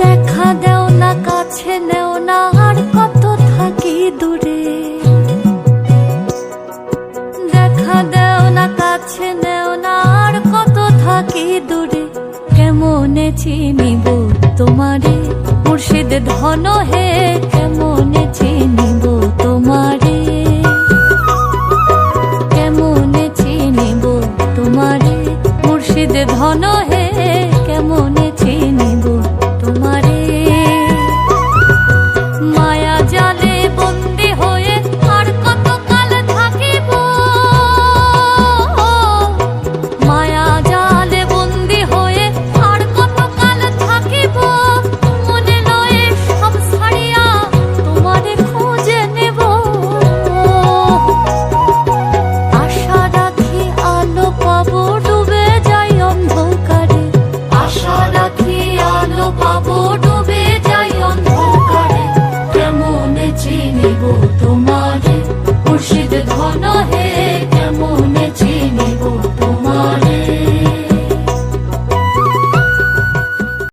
দেখা দেও না, কাছে নেও না, আর কত থাকি দূরে। দেখা দেও না, কাছে নেও না, আর কত থাকি দূরে। কেমনে চিনিব তোমারে মুর্শিদ ধন হে, কেমনে চিনি